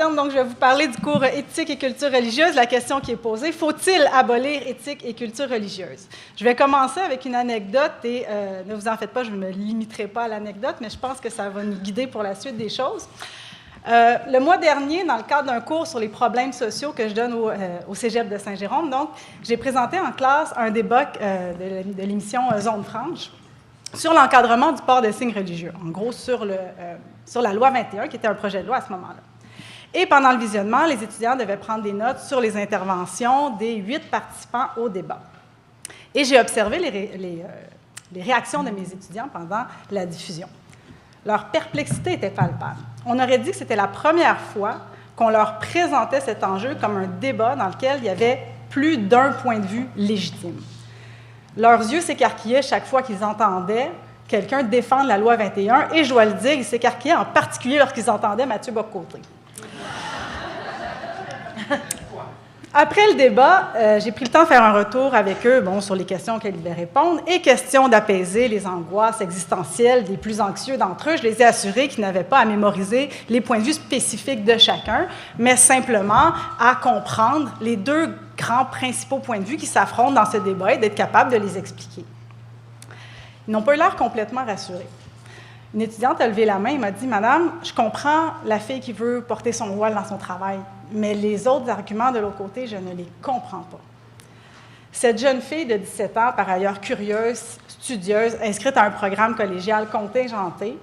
Donc, je vais vous parler du cours Éthique et culture religieuse. La question qui est posée, faut-il abolir éthique et culture religieuse? Je vais commencer avec une anecdote et ne vous en faites pas, je ne me limiterai pas à l'anecdote, mais je pense que ça va nous guider pour la suite des choses. Le mois dernier, dans le cadre d'un cours sur les problèmes sociaux que je donne au Cégep de Saint-Jérôme, donc, j'ai présenté en classe un débat de l'émission Zone franche sur l'encadrement du port de signes religieux, en gros sur la loi 21, qui était un projet de loi à ce moment-là. Et pendant le visionnement, les étudiants devaient prendre des notes sur les interventions des 8 participants au débat. Et j'ai observé les réactions de mes étudiants pendant la diffusion. Leur perplexité était palpable. On aurait dit que c'était la première fois qu'on leur présentait cet enjeu comme un débat dans lequel il y avait plus d'un point de vue légitime. Leurs yeux s'écarquillaient chaque fois qu'ils entendaient quelqu'un défendre la loi 21, et je dois le dire, ils s'écarquillaient en particulier lorsqu'ils entendaient Mathieu Bock-Côté. Après le débat, j'ai pris le temps de faire un retour avec eux sur les questions auxquelles ils devaient répondre et question d'apaiser les angoisses existentielles des plus anxieux d'entre eux. Je les ai assurés qu'ils n'avaient pas à mémoriser les points de vue spécifiques de chacun, mais simplement à comprendre les deux grands principaux points de vue qui s'affrontent dans ce débat et d'être capable de les expliquer. Ils n'ont pas eu l'air complètement rassurés. Une étudiante a levé la main et m'a dit « Madame, je comprends la fille qui veut porter son voile dans son travail, mais les autres arguments de l'autre côté, je ne les comprends pas. » Cette jeune fille de 17 ans, par ailleurs curieuse, studieuse, inscrite à un programme collégial contingenté,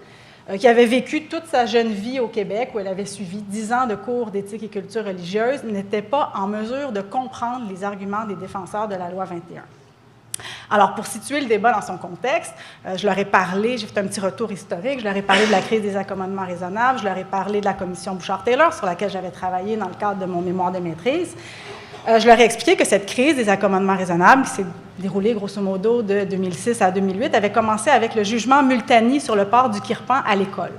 qui avait vécu toute sa jeune vie au Québec, où elle avait suivi 10 ans de cours d'éthique et culture religieuse, n'était pas en mesure de comprendre les arguments des défenseurs de la loi 21. Alors, pour situer le débat dans son contexte, je leur ai parlé, j'ai fait un petit retour historique, je leur ai parlé de la crise des accommodements raisonnables, je leur ai parlé de la commission Bouchard-Taylor, sur laquelle j'avais travaillé dans le cadre de mon mémoire de maîtrise. Je leur ai expliqué que cette crise des accommodements raisonnables, qui s'est déroulée grosso modo de 2006 à 2008, avait commencé avec le jugement Multani sur le port du kirpan à l'école.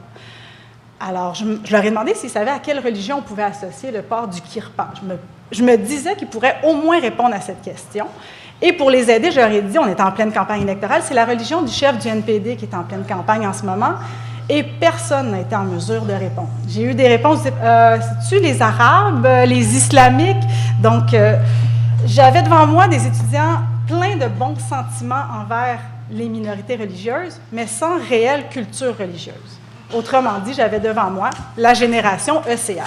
Alors, je leur ai demandé s'ils savaient à quelle religion on pouvait associer le port du kirpan. Je me disais qu'ils pourraient au moins répondre à cette question. Et pour les aider, je leur ai dit, on est en pleine campagne électorale, c'est la religion du chef du NPD qui est en pleine campagne en ce moment, et personne n'a été en mesure de répondre. J'ai eu des réponses, c'est-tu les Arabes, les Islamiques? Donc, j'avais devant moi des étudiants pleins de bons sentiments envers les minorités religieuses, mais sans réelle culture religieuse. Autrement dit, j'avais devant moi la génération ECR.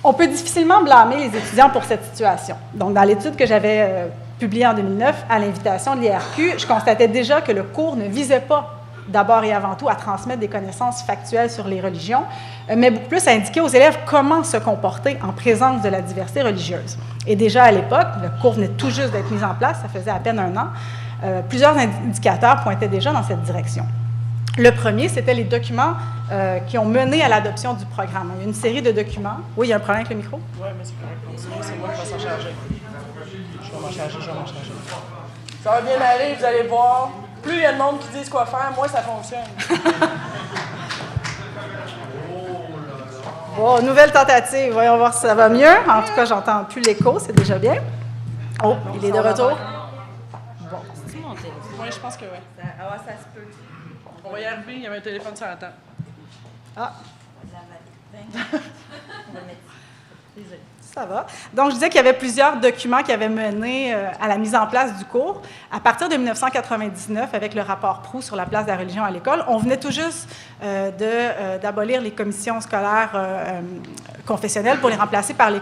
On peut difficilement blâmer les étudiants pour cette situation. Donc, dans l'étude que j'avais publiée en 2009, à l'invitation de l'IRQ, je constatais déjà que le cours ne visait pas d'abord et avant tout à transmettre des connaissances factuelles sur les religions, mais beaucoup plus à indiquer aux élèves comment se comporter en présence de la diversité religieuse. Et déjà à l'époque, le cours venait tout juste d'être mis en place, ça faisait à peine un an, plusieurs indicateurs pointaient déjà dans cette direction. Le premier, c'était les documents qui ont mené à l'adoption du programme. Il y a une série de documents. Oui, il y a un problème avec le micro? Oui, mais c'est correct. C'est moi qui vais s'en charger. Je vais m'en charger. Ça va bien aller, vous allez voir. Plus il y a de monde qui disent quoi faire, moins ça fonctionne. Bon, nouvelle tentative. Voyons voir si ça va mieux. En tout cas, j'entends plus l'écho, c'est déjà bien. Oh, il est de retour. Bon. C'est mon téléphone. Oui, je pense que oui. Ça se peut. On va y arriver, il y avait un téléphone sur la table. Ah. Désolée. Ça va. Donc, je disais qu'il y avait plusieurs documents qui avaient mené à la mise en place du cours. À partir de 1999, avec le rapport Proulx sur la place de la religion à l'école, on venait tout juste d'abolir les commissions scolaires confessionnelles pour les remplacer par les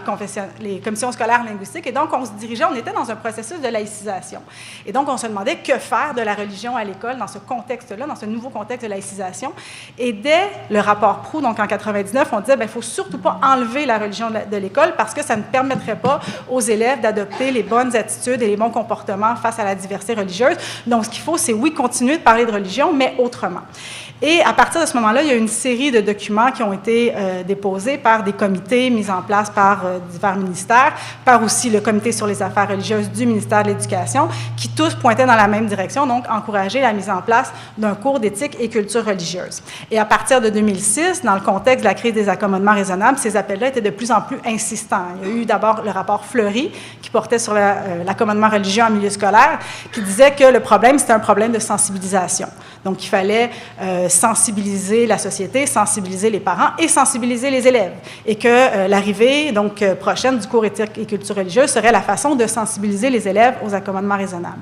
commissions scolaires linguistiques. Et donc, on se dirigeait, on était dans un processus de laïcisation. Et donc, on se demandait que faire de la religion à l'école dans ce contexte-là, dans ce nouveau contexte de laïcisation. Et dès le rapport Proulx, donc en 1999, on disait, il ne faut surtout pas enlever la religion de l'école parce que ça ne permettrait pas aux élèves d'adopter les bonnes attitudes et les bons comportements face à la diversité religieuse. Donc, ce qu'il faut, c'est, oui, continuer de parler de religion, mais autrement. Et à partir de ce moment-là, il y a une série de documents qui ont été déposés par des commissions comités mis en place par divers ministères, par aussi le comité sur les affaires religieuses du ministère de l'Éducation, qui tous pointaient dans la même direction, donc encourager la mise en place d'un cours d'éthique et culture religieuse. Et à partir de 2006, dans le contexte de la crise des accommodements raisonnables, ces appels-là étaient de plus en plus insistants. Il y a eu d'abord le rapport Fleury, qui portait sur l'accommodement religieux en milieu scolaire, qui disait que le problème, c'était un problème de sensibilisation. Donc, il fallait sensibiliser la société, sensibiliser les parents et sensibiliser les élèves. Et que l'arrivée prochaine du cours éthique et culture religieuse serait la façon de sensibiliser les élèves aux accommodements raisonnables.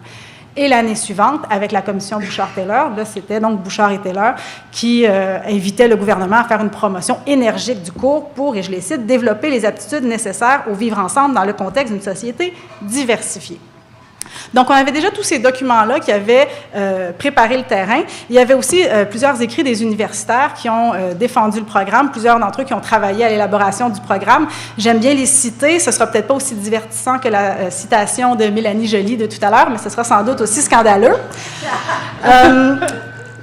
Et l'année suivante, avec la commission Bouchard-Taylor, là, c'était donc Bouchard et Taylor qui invitaient le gouvernement à faire une promotion énergique du cours pour, et je les cite, « développer les aptitudes nécessaires au vivre ensemble dans le contexte d'une société diversifiée ». Donc, on avait déjà tous ces documents-là qui avaient préparé le terrain. Il y avait aussi plusieurs écrits des universitaires qui ont défendu le programme, plusieurs d'entre eux qui ont travaillé à l'élaboration du programme. J'aime bien les citer. Ce ne sera peut-être pas aussi divertissant que la citation de Mélanie Joly de tout à l'heure, mais ce sera sans doute aussi scandaleux.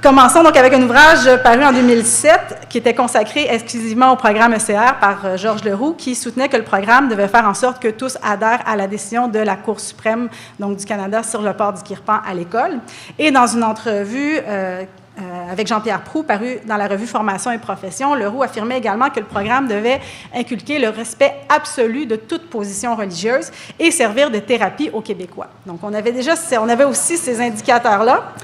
Commençons donc avec un ouvrage paru en 2007 qui était consacré exclusivement au programme ECR par Georges Leroux, qui soutenait que le programme devait faire en sorte que tous adhèrent à la décision de la Cour suprême donc du Canada sur le port du kirpan à l'école. Et dans une entrevue avec Jean-Pierre Proulx, paru dans la revue Formation et Profession, Leroux affirmait également que le programme devait inculquer le respect absolu de toute position religieuse et servir de thérapie aux Québécois. Donc, on avait aussi ces indicateurs-là.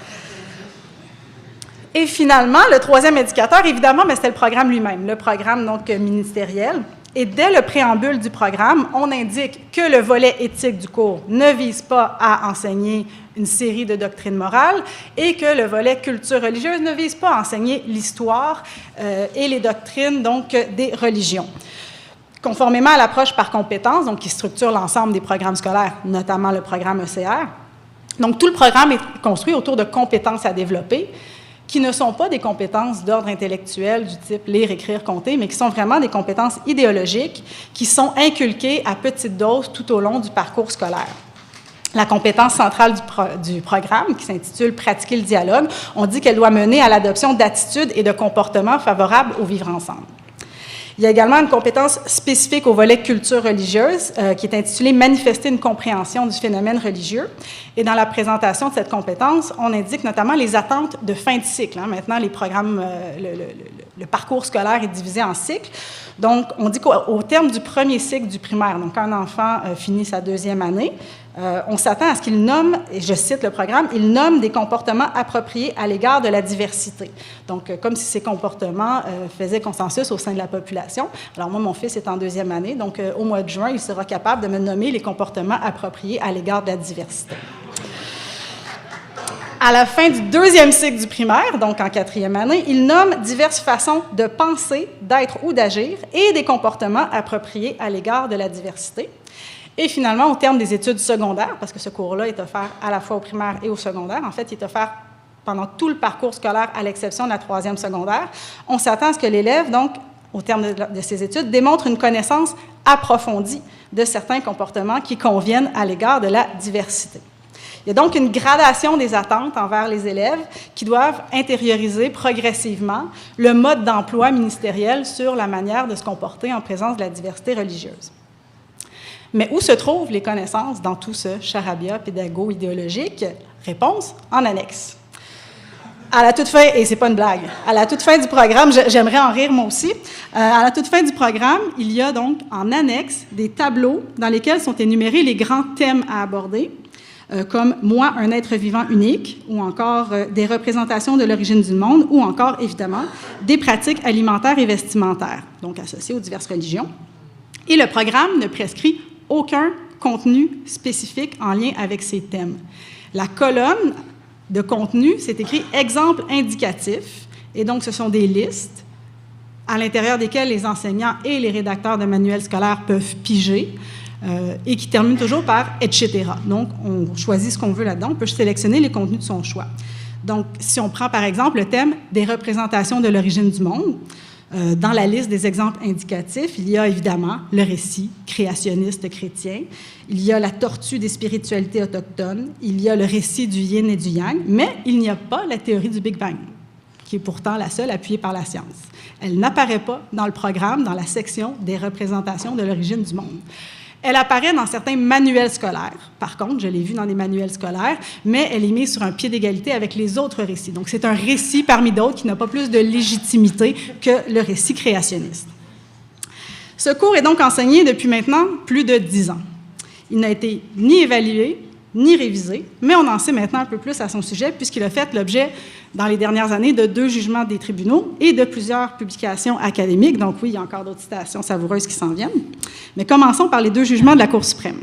Et finalement, le troisième indicateur, évidemment, c'était le programme lui-même, le programme donc ministériel. Et dès le préambule du programme, on indique que le volet éthique du cours ne vise pas à enseigner une série de doctrines morales et que le volet culture religieuse ne vise pas à enseigner l'histoire et les doctrines donc des religions. Conformément à l'approche par compétences, donc qui structure l'ensemble des programmes scolaires, notamment le programme ECR, donc tout le programme est construit autour de compétences à développer, qui ne sont pas des compétences d'ordre intellectuel du type lire, écrire, compter, mais qui sont vraiment des compétences idéologiques qui sont inculquées à petite dose tout au long du parcours scolaire. La compétence centrale du programme, qui s'intitule « Pratiquer le dialogue », on dit qu'elle doit mener à l'adoption d'attitudes et de comportements favorables au vivre ensemble. Il y a également une compétence spécifique au volet culture religieuse qui est intitulée « Manifester une compréhension du phénomène religieux ». Et dans la présentation de cette compétence, on indique notamment les attentes de fin de cycle. Maintenant, les programmes, le parcours scolaire est divisé en cycles. Donc, on dit qu'au terme du premier cycle du primaire, donc quand un enfant finit sa deuxième année, on s'attend à ce qu'il nomme, et je cite le programme, il nomme des comportements appropriés à l'égard de la diversité. Donc, comme si ces comportements faisaient consensus au sein de la population. Alors, moi, mon fils est en deuxième année, donc au mois de juin, il sera capable de me nommer les comportements appropriés à l'égard de la diversité. À la fin du deuxième cycle du primaire, donc en quatrième année, il nomme diverses façons de penser, d'être ou d'agir et des comportements appropriés à l'égard de la diversité. Et finalement, au terme des études secondaires, parce que ce cours-là est offert à la fois au primaire et au secondaire, en fait, il est offert pendant tout le parcours scolaire, à l'exception de la troisième secondaire, on s'attend à ce que l'élève, donc, au terme de ces études, démontre une connaissance approfondie de certains comportements qui conviennent à l'égard de la diversité. Il y a donc une gradation des attentes envers les élèves qui doivent intérioriser progressivement le mode d'emploi ministériel sur la manière de se comporter en présence de la diversité religieuse. Mais où se trouvent les connaissances dans tout ce charabia pédago-idéologique? Réponse, en annexe. À la toute fin, et c'est pas une blague, à la toute fin du programme, j'aimerais en rire moi aussi, à la toute fin du programme, il y a donc en annexe des tableaux dans lesquels sont énumérés les grands thèmes à aborder, comme « Moi, un être vivant unique » ou encore des représentations de l'origine du monde ou encore, évidemment, des pratiques alimentaires et vestimentaires, donc associées aux diverses religions. Et le programme ne prescrit aucun contenu spécifique en lien avec ces thèmes. La colonne de contenu, c'est écrit « Exemple indicatif » et donc ce sont des listes à l'intérieur desquelles les enseignants et les rédacteurs de manuels scolaires peuvent piger, et qui termine toujours par « etc ». Donc, on choisit ce qu'on veut là-dedans. On peut sélectionner les contenus de son choix. Donc, si on prend par exemple le thème des représentations de l'origine du monde, dans la liste des exemples indicatifs, il y a évidemment le récit créationniste chrétien, il y a la tortue des spiritualités autochtones, il y a le récit du yin et du yang, mais il n'y a pas la théorie du Big Bang, qui est pourtant la seule appuyée par la science. Elle n'apparaît pas dans le programme, dans la section des représentations de l'origine du monde. Elle apparaît dans certains manuels scolaires. Par contre, je l'ai vue dans des manuels scolaires, mais elle est mise sur un pied d'égalité avec les autres récits. Donc, c'est un récit parmi d'autres qui n'a pas plus de légitimité que le récit créationniste. Ce cours est donc enseigné depuis maintenant plus de 10 ans. Il n'a été ni évalué, ni révisé, mais on en sait maintenant un peu plus à son sujet puisqu'il a fait l'objet, dans les dernières années, de 2 jugements des tribunaux et de plusieurs publications académiques. Donc oui, il y a encore d'autres citations savoureuses qui s'en viennent. Mais commençons par les 2 jugements de la Cour suprême.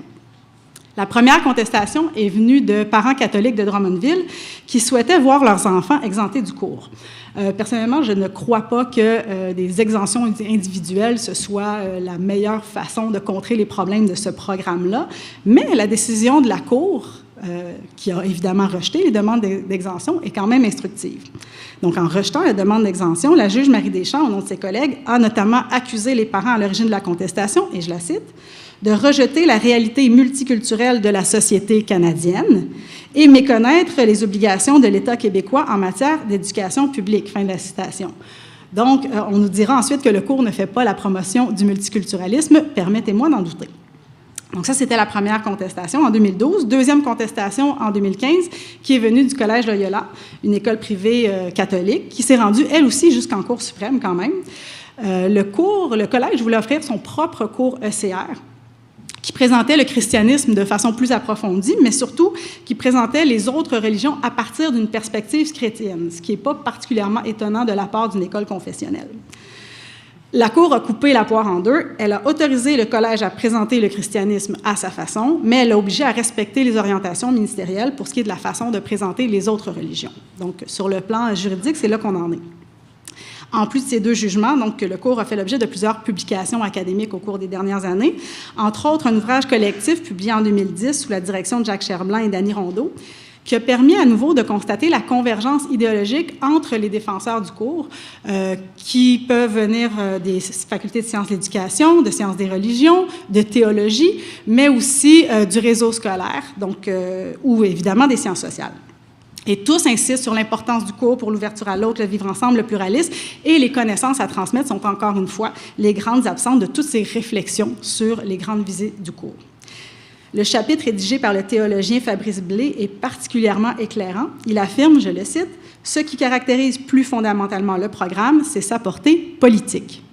La première contestation est venue de parents catholiques de Drummondville qui souhaitaient voir leurs enfants exemptés du cours. Personnellement, je ne crois pas que des exemptions individuelles, ce soit la meilleure façon de contrer les problèmes de ce programme-là, mais la décision de la Cour, qui a évidemment rejeté les demandes d'exemption, est quand même instructive. Donc, en rejetant la demande d'exemption, la juge Marie Deschamps, au nom de ses collègues, a notamment accusé les parents à l'origine de la contestation, et je la cite, de rejeter la réalité multiculturelle de la société canadienne et méconnaître les obligations de l'État québécois en matière d'éducation publique. Fin de la citation. Donc, on nous dira ensuite que le cours ne fait pas la promotion du multiculturalisme. Permettez-moi d'en douter. Donc, ça, c'était la première contestation en 2012. Deuxième contestation en 2015, qui est venue du Collège Loyola, une école privée catholique, qui s'est rendue, elle aussi, jusqu'en Cour suprême quand même. Le collège voulait offrir son propre cours ECR, qui présentait le christianisme de façon plus approfondie, mais surtout qui présentait les autres religions à partir d'une perspective chrétienne, ce qui n'est pas particulièrement étonnant de la part d'une école confessionnelle. La Cour a coupé la poire en deux. Elle a autorisé le collège à présenter le christianisme à sa façon, mais elle l'a obligé à respecter les orientations ministérielles pour ce qui est de la façon de présenter les autres religions. Donc, sur le plan juridique, c'est là qu'on en est. En plus de ces 2 jugements, donc, le cours a fait l'objet de plusieurs publications académiques au cours des dernières années, entre autres un ouvrage collectif publié en 2010 sous la direction de Jacques Cherblin et d'Annie Rondeau, qui a permis à nouveau de constater la convergence idéologique entre les défenseurs du cours, qui peuvent venir des facultés de sciences de l'éducation, de sciences des religions, de théologie, mais aussi du réseau scolaire, donc, ou évidemment des sciences sociales. Et tous insistent sur l'importance du cours pour l'ouverture à l'autre, le vivre ensemble, le pluralisme, et les connaissances à transmettre sont encore une fois les grandes absentes de toutes ces réflexions sur les grandes visées du cours. Le chapitre rédigé par le théologien Fabrice Blé est particulièrement éclairant. Il affirme, je le cite, « Ce qui caractérise plus fondamentalement le programme, c'est sa portée politique. »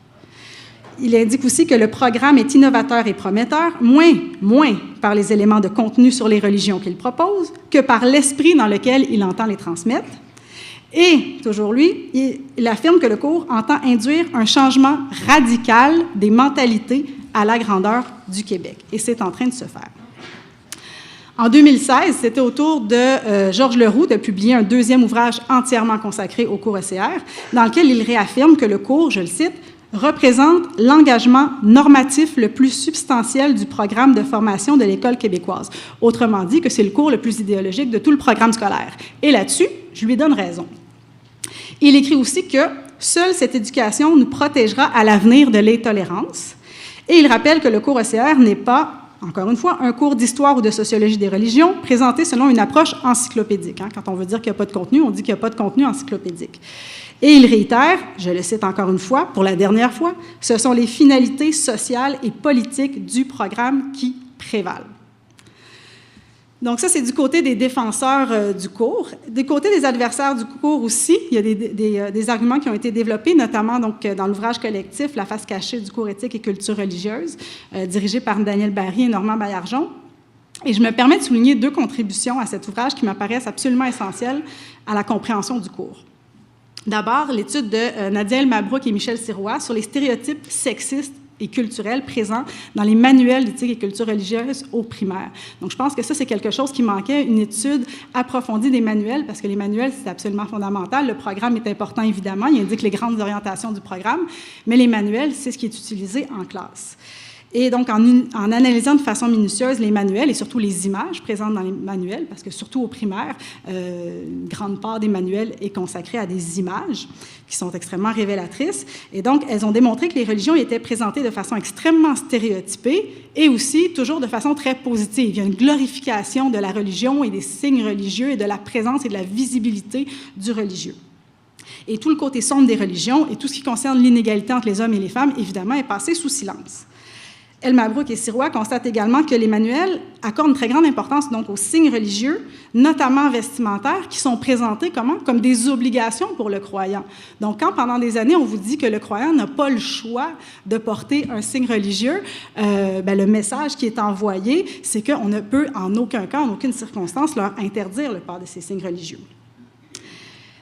Il indique aussi que le programme est innovateur et prometteur, moins par les éléments de contenu sur les religions qu'il propose que par l'esprit dans lequel il entend les transmettre. Et, toujours lui, il affirme que le cours entend induire un changement radical des mentalités à la grandeur du Québec. Et c'est en train de se faire. En 2016, c'était au tour de Georges Leroux de publier un 2e ouvrage entièrement consacré au cours ECR, dans lequel il réaffirme que le cours, je le cite, représente l'engagement normatif le plus substantiel du programme de formation de l'École québécoise. Autrement dit, que c'est le cours le plus idéologique de tout le programme scolaire. Et là-dessus, je lui donne raison. Il écrit aussi que seule cette éducation nous protégera à l'avenir de l'intolérance. Et il rappelle que le cours ECR n'est pas, encore une fois, un cours d'histoire ou de sociologie des religions présenté selon une approche encyclopédique. Quand on veut dire qu'il n'y a pas de contenu, on dit qu'il n'y a pas de contenu encyclopédique. Et il réitère, je le cite encore une fois, pour la dernière fois, « Ce sont les finalités sociales et politiques du programme qui prévalent. » Donc ça, c'est du côté des défenseurs du cours. Du côté des adversaires du cours aussi, il y a des arguments qui ont été développés, notamment donc, dans l'ouvrage collectif « La face cachée du cours éthique et culture religieuse », dirigé par Daniel Barry et Normand Baillargeon. Et je me permets de souligner 2 contributions à cet ouvrage qui m'apparaissent absolument essentielles à la compréhension du cours. D'abord, l'étude de Nadia El-Mabrouk et Michel Sirois sur les stéréotypes sexistes et culturels présents dans les manuels d'éthique et culture religieuse au primaire. Donc, je pense que ça, c'est quelque chose qui manquait, une étude approfondie des manuels, parce que les manuels, c'est absolument fondamental. Le programme est important, évidemment. Il indique les grandes orientations du programme, mais les manuels, c'est ce qui est utilisé en classe. Et donc, en analysant de façon minutieuse les manuels et surtout les images présentes dans les manuels, parce que surtout au primaire, une grande part des manuels est consacrée à des images qui sont extrêmement révélatrices. Et donc, elles ont démontré que les religions étaient présentées de façon extrêmement stéréotypée et aussi toujours de façon très positive. Il y a une glorification de la religion et des signes religieux et de la présence et de la visibilité du religieux. Et tout le côté sombre des religions et tout ce qui concerne l'inégalité entre les hommes et les femmes, évidemment, est passé sous silence. Elmabrook et Sirois constatent également que les manuels accordent une très grande importance donc aux signes religieux, notamment vestimentaires, qui sont présentés comme des obligations pour le croyant. Donc, quand pendant des années, on vous dit que le croyant n'a pas le choix de porter un signe religieux, le message qui est envoyé, c'est qu'on ne peut en aucun cas, en aucune circonstance, leur interdire le port de ces signes religieux.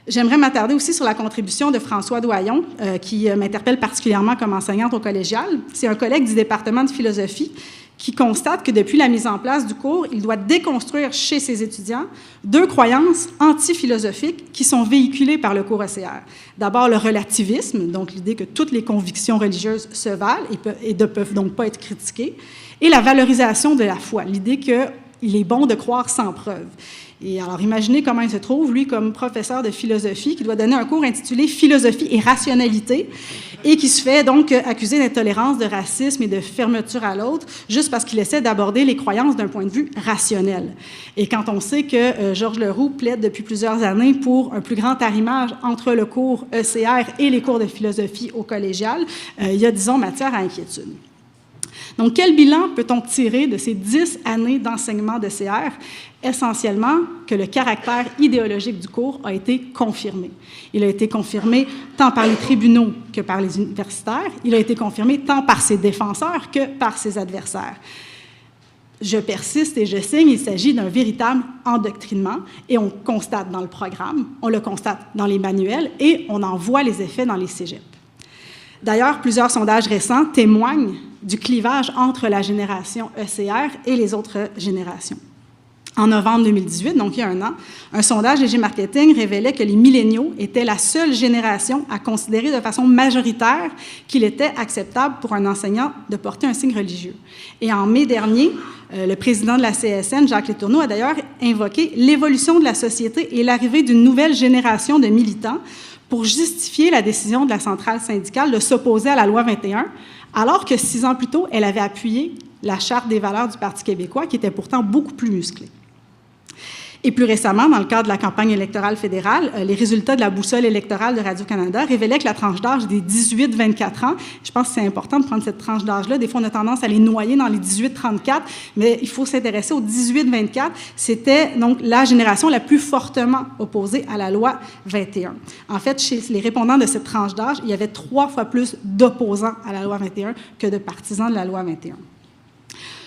J'aimerais m'attarder aussi sur la contribution de François Doyon, qui m'interpelle particulièrement comme enseignante au collégial. C'est un collègue du département de philosophie qui constate que depuis la mise en place du cours, il doit déconstruire chez ses étudiants 2 croyances anti-philosophiques qui sont véhiculées par le cours ECR. D'abord, le relativisme, donc l'idée que toutes les convictions religieuses se valent et ne peuvent donc pas être critiquées, et la valorisation de la foi, l'idée qu'il est bon de croire sans preuve. Et alors, imaginez comment il se trouve, lui, comme professeur de philosophie, qui doit donner un cours intitulé « Philosophie et rationalité » et qui se fait donc accuser d'intolérance, de racisme et de fermeture à l'autre, juste parce qu'il essaie d'aborder les croyances d'un point de vue rationnel. Et quand on sait que Georges Leroux plaide depuis plusieurs années pour un plus grand arrimage entre le cours ECR et les cours de philosophie au collégial, il y a, disons, matière à inquiétude. Donc, quel bilan peut-on tirer de ces 10 années d'enseignement de CR? Essentiellement, que le caractère idéologique du cours a été confirmé. Il a été confirmé tant par les tribunaux que par les universitaires. Il a été confirmé tant par ses défenseurs que par ses adversaires. Je persiste et je signe, il s'agit d'un véritable endoctrinement et on constate dans le programme, on le constate dans les manuels et on en voit les effets dans les cégeps. D'ailleurs, plusieurs sondages récents témoignent du clivage entre la génération ECR et les autres générations. En novembre 2018, donc il y a un an, un sondage Léger Marketing révélait que les milléniaux étaient la seule génération à considérer de façon majoritaire qu'il était acceptable pour un enseignant de porter un signe religieux. Et en mai dernier, le président de la CSN, Jacques Letourneau, a d'ailleurs invoqué l'évolution de la société et l'arrivée d'une nouvelle génération de militants pour justifier la décision de la centrale syndicale de s'opposer à la loi 21, alors que 6 ans plus tôt, elle avait appuyé la Charte des valeurs du Parti québécois, qui était pourtant beaucoup plus musclée. Et plus récemment, dans le cadre de la campagne électorale fédérale, les résultats de la boussole électorale de Radio-Canada révélaient que la tranche d'âge des 18-24 ans, je pense que c'est important de prendre cette tranche d'âge-là, des fois on a tendance à les noyer dans les 18-34, mais il faut s'intéresser aux 18-24, c'était donc la génération la plus fortement opposée à la loi 21. En fait, chez les répondants de cette tranche d'âge, il y avait 3 fois plus d'opposants à la loi 21 que de partisans de la loi 21.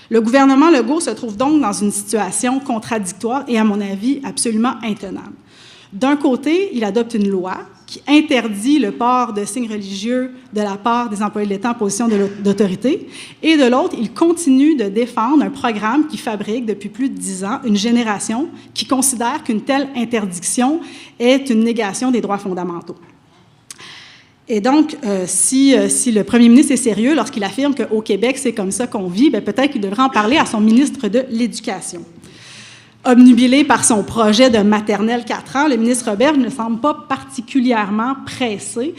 Le gouvernement Legault se trouve donc dans une situation contradictoire et, à mon avis, absolument intenable. D'un côté, il adopte une loi qui interdit le port de signes religieux de la part des employés de l'État en position d'autorité, et de l'autre, il continue de défendre un programme qui fabrique depuis plus de 10 ans une génération qui considère qu'une telle interdiction est une négation des droits fondamentaux. Et donc, si le premier ministre est sérieux lorsqu'il affirme qu'au Québec, c'est comme ça qu'on vit, bien, peut-être qu'il devrait en parler à son ministre de l'Éducation. Obnubilé par son projet de maternelle 4 ans, le ministre Roberge ne semble pas particulièrement pressé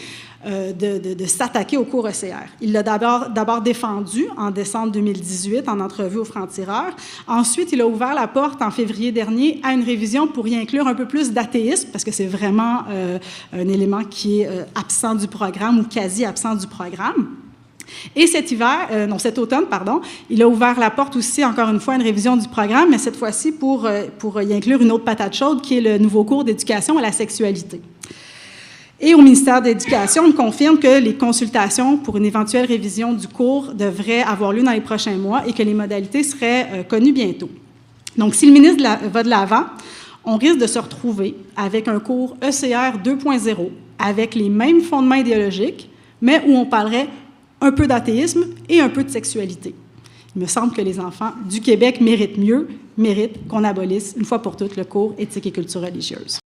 de s'attaquer au cours ECR. Il l'a d'abord défendu en décembre 2018 en entrevue au Franc-Tireur. Ensuite, il a ouvert la porte en février dernier à une révision pour y inclure un peu plus d'athéisme, parce que c'est vraiment un élément qui est absent du programme ou quasi absent du programme. Et cet automne, il a ouvert la porte aussi, encore une fois, à une révision du programme, mais cette fois-ci pour y inclure une autre patate chaude, qui est le nouveau cours d'éducation à la sexualité. Et au ministère de l'Éducation, on me confirme que les consultations pour une éventuelle révision du cours devraient avoir lieu dans les prochains mois et que les modalités seraient connues bientôt. Donc, si le ministre va de l'avant, on risque de se retrouver avec un cours ECR 2.0 avec les mêmes fondements idéologiques, mais où on parlerait un peu d'athéisme et un peu de sexualité. Il me semble que les enfants du Québec méritent qu'on abolisse une fois pour toutes le cours éthique et culture religieuse.